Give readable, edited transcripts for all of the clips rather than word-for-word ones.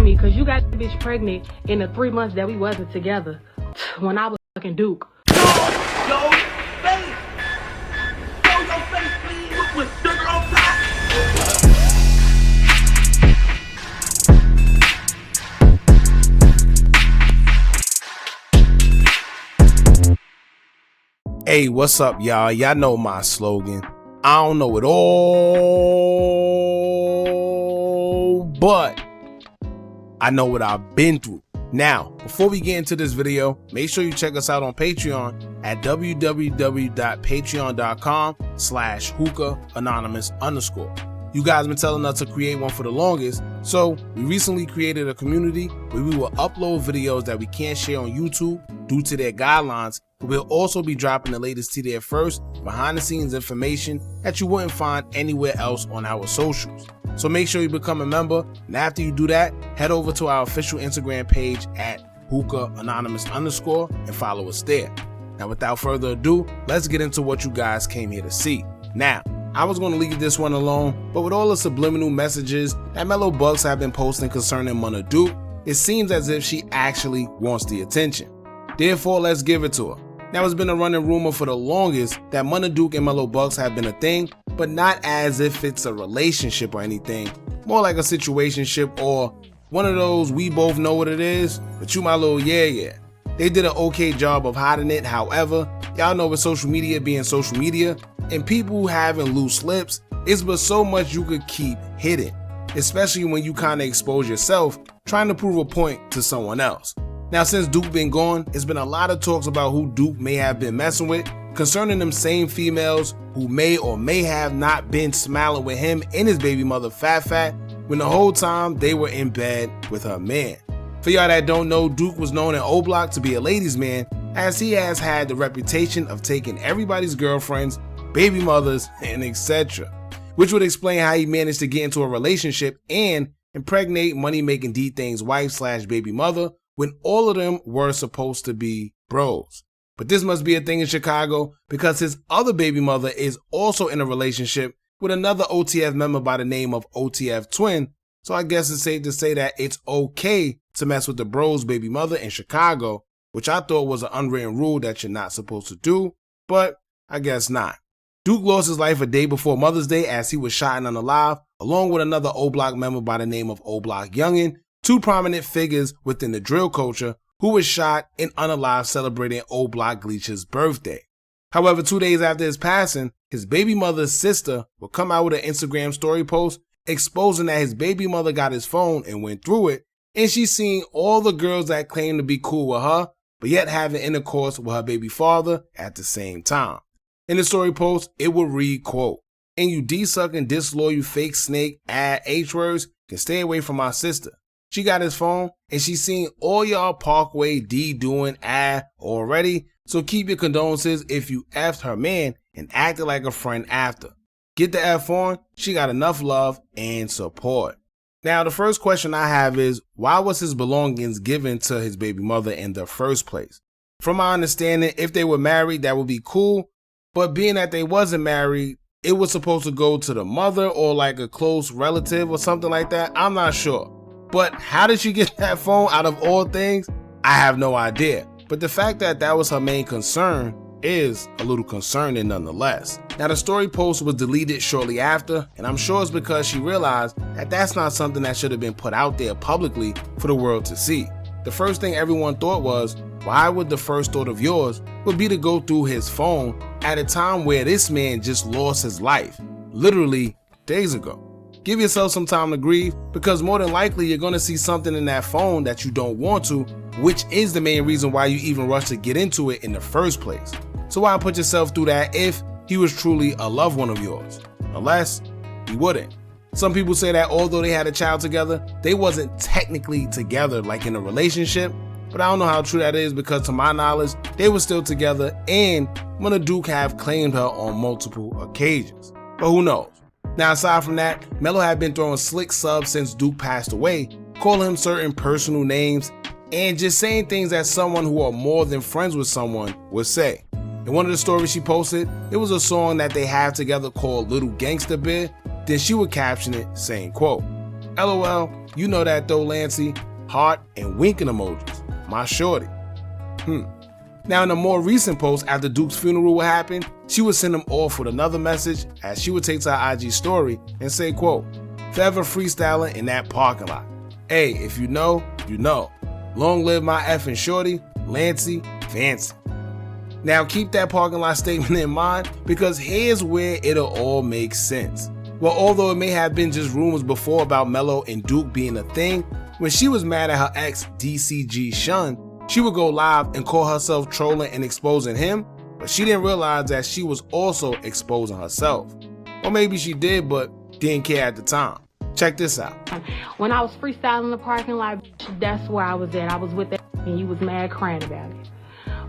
me, because you got the bitch pregnant in the 3 months that we wasn't together when I was fucking Duke. Yo, face! Show your face, please, with sugar on top! Hey, what's up, y'all? Y'all know my slogan. I don't know it all, but I know what I've been through. Now, before we get into this video, make sure you check us out on Patreon at www.patreon.com/Hookah Anonymous _. You guys been telling us to create one for the longest, so we recently created a community where we will upload videos that we can't share on YouTube due to their guidelines, but we'll also be dropping the latest to there first, behind the scenes information that you wouldn't find anywhere else on our socials. So make sure you become a member, and after you do that, head over to our official Instagram page at Hookah Anonymous _ and follow us there. Now, without further ado, let's get into what you guys came here to see. Now, I was going to leave this one alone, but with all the subliminal messages that Melo Bucks have been posting concerning Munna Duke, it seems as if she actually wants the attention. Therefore, let's give it to her. Now, it's been a running rumor for the longest that Munna Duke and Melo Bucks have been a thing, but not as if it's a relationship or anything, more like a situationship or one of those we both know what it is, but you my little yeah. They did an okay job of hiding it. However, y'all know with social media being social media and people having loose lips, it's but so much you could keep hidden, especially when you kind of expose yourself trying to prove a point to someone else. Now, since Duke been gone, it's been a lot of talks about who Duke may have been messing with concerning them same females who may or may have not been smiling with him and his baby mother Fat when the whole time they were in bed with her man. For y'all that don't know, Duke was known in OBlock to be a ladies' man, as he has had the reputation of taking everybody's girlfriends, baby mothers, and etc. Which would explain how he managed to get into a relationship and impregnate money-making D-Thing's wife / baby mother when all of them were supposed to be bros. But this must be a thing in Chicago because his other baby mother is also in a relationship with another OTF member by the name of OTF Twin, so I guess it's safe to say that it's okay to mess with the bros baby mother in Chicago, which I thought was an unwritten rule that you're not supposed to do, but I guess not. Duke lost his life a day before Mother's Day as he was shot and unalive, along with another OBlock member by the name of OBlock Youngin, two prominent figures within the drill culture who was shot and unalive celebrating OBlock Gleech's birthday. However, 2 days after his passing, his baby mother's sister will come out with an Instagram story post exposing that his baby mother got his phone and went through it, and she's seen all the girls that claim to be cool with her, but yet having intercourse with her baby father at the same time. In the story post, it will read, quote, "And you D-sucking, disloyal, fake snake, H-words can stay away from my sister. She got his phone, and she's seen all y'all Parkway D doing already, so keep your condolences if you effed her man and acted like a friend after. Get the F on, she got enough love and support." Now, the first question I have is, why was his belongings given to his baby mother in the first place? From my understanding, if they were married, that would be cool, but being that they wasn't married, it was supposed to go to the mother or like a close relative or something like that. I'm not sure. But how did she get that phone out of all things? I have no idea. But the fact that that was her main concern is a little concerning nonetheless. Now, the story post was deleted shortly after, and I'm sure it's because she realized that that's not something that should have been put out there publicly for the world to see. The first thing everyone thought was, why would the first thought of yours would be to go through his phone at a time where this man just lost his life, literally days ago? Give yourself some time to grieve, because more than likely you're going to see something in that phone that you don't want to, which is the main reason why you even rush to get into it in the first place. So why put yourself through that if he was truly a loved one of yours? Unless he wouldn't. Some people say that although they had a child together, they wasn't technically together like in a relationship, but I don't know how true that is because to my knowledge, they were still together and Munna Duke have claimed her on multiple occasions. But who knows? Now, aside from that, Melo had been throwing slick subs since Duke passed away, calling him certain personal names, and just saying things that someone who are more than friends with someone would say. In one of the stories she posted, it was a song that they have together called Little Gangsta Bit. Then she would caption it saying, quote, "LOL, You know that though, Lancey. Heart and winking emojis. My shorty. Now in a more recent post after Duke's funeral would happen, she would send him off with another message as she would take to her IG story and say, quote, "Forever freestyling in that parking lot. Hey, if you know, you know. Long live my effing shorty, Lancey Fancy." Now keep that parking lot statement in mind because here's where it'll all make sense. Well, although it may have been just rumors before about Mello and Duke being a thing, when she was mad at her ex DCG Shun, she would go live and call herself trolling and exposing him, but she didn't realize that she was also exposing herself. Or maybe she did, but didn't care at the time. Check this out. When I was freestyling in the parking lot, that's where I was at. I was with that and you was mad crying about it.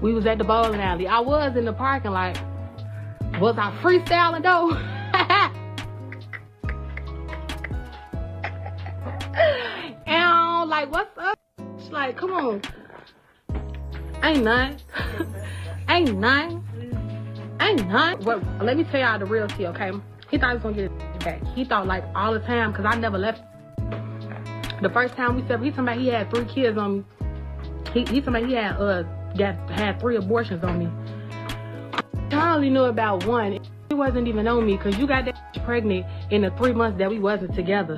We was at the bowling alley. I was in the parking lot. Was I freestyling though? And like, what's up? It's like, come on. Ain't nothing. Ain't nothing. Ain't nothing. Well, let me tell y'all the real tea, okay? He thought he was gonna get his back. He thought like all the time, cause I never left. The first time we said, he told me he had 3 kids on me. He told me he had 3 abortions on me. I only knew about 1. It wasn't even on me, cause you got that pregnant in the 3 months that we wasn't together.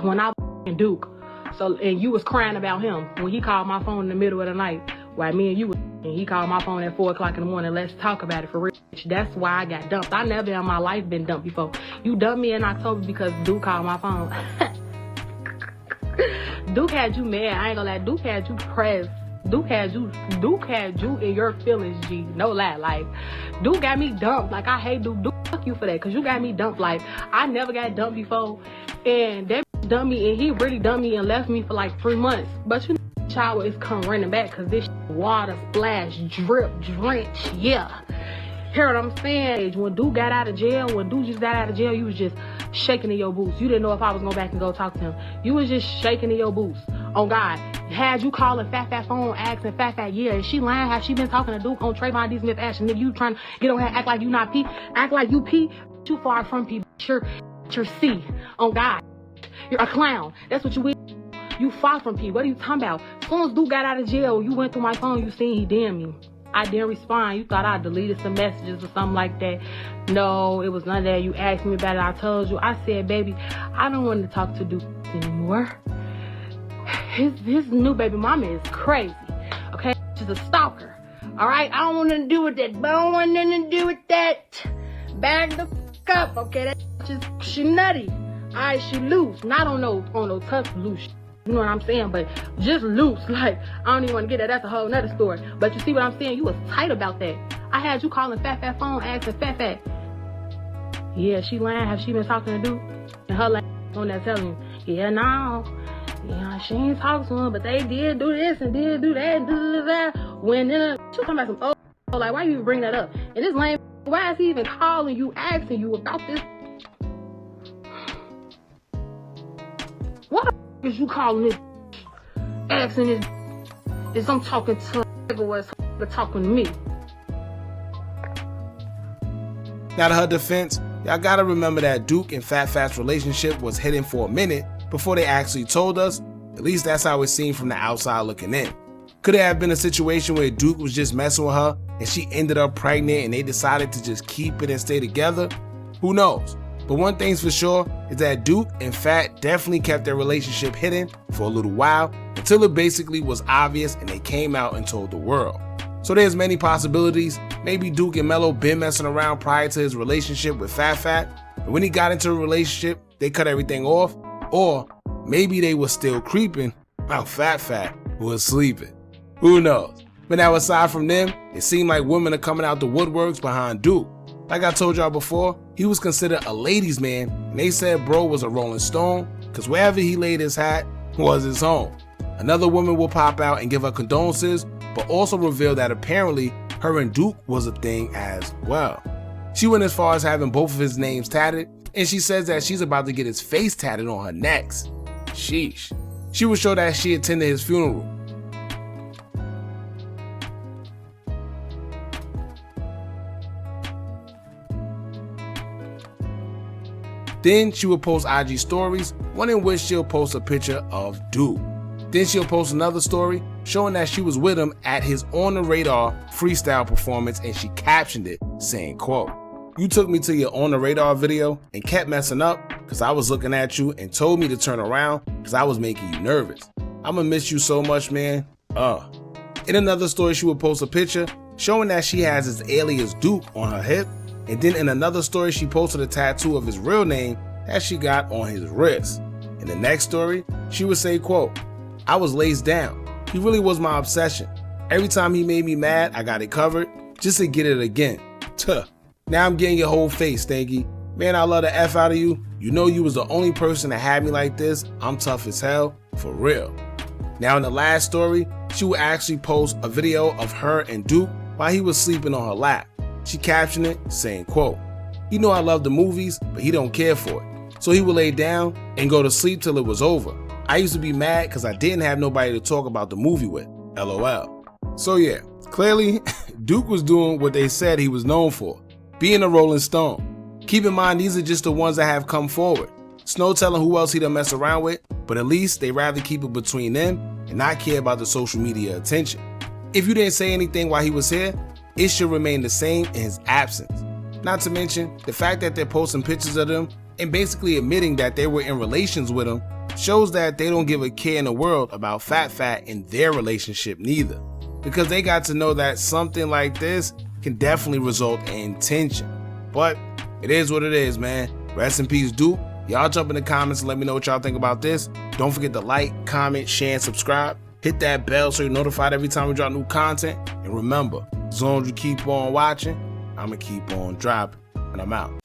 When I was Duke. So, and you was crying about him when he called my phone in the middle of the night while me and you was, and he called my phone at 4 o'clock in the morning. Let's talk about it for real. That's why I got dumped. I never in my life been dumped before. You dumped me in October because Duke called my phone. Duke had you mad. I ain't gonna lie. Duke had you pressed. Duke had you in your feelings, G. No lie. Like, Duke got me dumped. Like, I hate Duke. Duke, fuck you for that, because you got me dumped. Like, I never got dumped before. And that dumped me, and he really dumped me and left me for like 3 months. But you know, shower is come running back, because this water splash, drip, drench, yeah. Hear what I'm saying? When Duke got out of jail, you was just shaking in your boots. You didn't know if I was going back and go talk to him. You was just shaking in your boots. Oh, God. Had you calling Fat phone, asking Fat, yeah, is she lying? Has she been talking to Duke on Trayvon D. Smith action? Nigga, you trying to get on her, act like you not P? Act like you P? Too far from P. You're C. Oh, God. You're a clown. That's what you is. You far from P. What are you talking about? As soon as Duke got out of jail, you went through my phone, you seen he damn me. I didn't respond. You thought I deleted some messages or something like that. No, it was none of that. You asked me about it. I told you. I said, baby, I don't want to talk to Duke anymore. His new baby mama is crazy. Okay? She's a stalker. All right? I don't want nothing to do with that. But I don't want nothing to do with that. Bag the f up. Okay? She nutty. All right? She loose. Not on no tough loose. You know what I'm saying? But just loose. Like, I don't even want to get that. That's a whole nother story. But you see what I'm saying? You was tight about that. I had you calling Fat phone, asking Fat. Yeah, she lying. Have she been talking to Duke? And her on that telling you, yeah, no. Yeah, she ain't talking to him, but they did do this and did do that and do that. When she was talking about some like, why you even bring that up? And this lame, why is he even calling you, asking you about this? What the is you calling this, asking this, is I'm talking to a nigga or is talking to me? Now to her defense, y'all gotta remember that Duke and Fat's relationship was hidden for a minute before they actually told us. At least that's how it seemed from the outside looking in. Could it have been a situation where Duke was just messing with her and she ended up pregnant and they decided to just keep it and stay together? Who knows? But one thing's for sure is that Duke and Fat definitely kept their relationship hidden for a little while until it basically was obvious and they came out and told the world. So there's many possibilities. Maybe Duke and Mello been messing around prior to his relationship with Fat, and when he got into a relationship, they cut everything off. Or maybe they were still creeping while Fat was sleeping. Who knows? But now aside from them, it seemed like women are coming out the woodworks behind Duke. Like I told y'all before, he was considered a ladies' man, and they said bro was a Rolling Stone, cause wherever he laid his hat was his home. Another woman will pop out and give her condolences, but also reveal that apparently her and Duke was a thing as well. She went as far as having both of his names tatted, and she says that she's about to get his face tatted on her next. Sheesh. She would show that she attended his funeral. Then she would post IG stories one in which she'll post a picture of Duke. Then she'll post another story showing that she was with him at his On the Radar freestyle performance, and she captioned it saying, quote, "You took me to your On the Radar video and kept messing up because I was looking at you and told me to turn around because I was making you nervous. I'ma miss you so much, man. In another story, she would post a picture showing that she has his alias Duke on her hip, and then in another story, she posted a tattoo of his real name that she got on his wrist. In the next story, she would say, quote, "I was laced down. He really was my obsession. Every time he made me mad, I got it covered just to get it again. Tuh. Now I'm getting your whole face, Stanky. Man, I love the F out of you. You know you was the only person that had me like this. I'm tough as hell, for real." Now in the last story, she would actually post a video of her and Duke while he was sleeping on her lap. She captioned it saying, quote, "He know I love the movies, but he don't care for it. So he would lay down and go to sleep till it was over. I used to be mad because I didn't have nobody to talk about the movie with. LOL." So yeah, clearly Duke was doing what they said he was known for, being a Rolling Stone. Keep in mind, these are just the ones that have come forward. It's no telling who else he done mess around with, but at least they rather keep it between them and not care about the social media attention. If you didn't say anything while he was here, it should remain the same in his absence. Not to mention, the fact that they're posting pictures of them and basically admitting that they were in relations with him shows that they don't give a care in the world about Fat in their relationship neither, because they got to know that something like this can definitely result in tension. But it is what it is, man. Rest in peace, Duke. Y'all jump in the comments and let me know what y'all think about this. Don't forget to like, comment, share, and subscribe. Hit that bell so you're notified every time we drop new content. And remember, as long as you keep on watching, I'ma keep on dropping. And I'm out.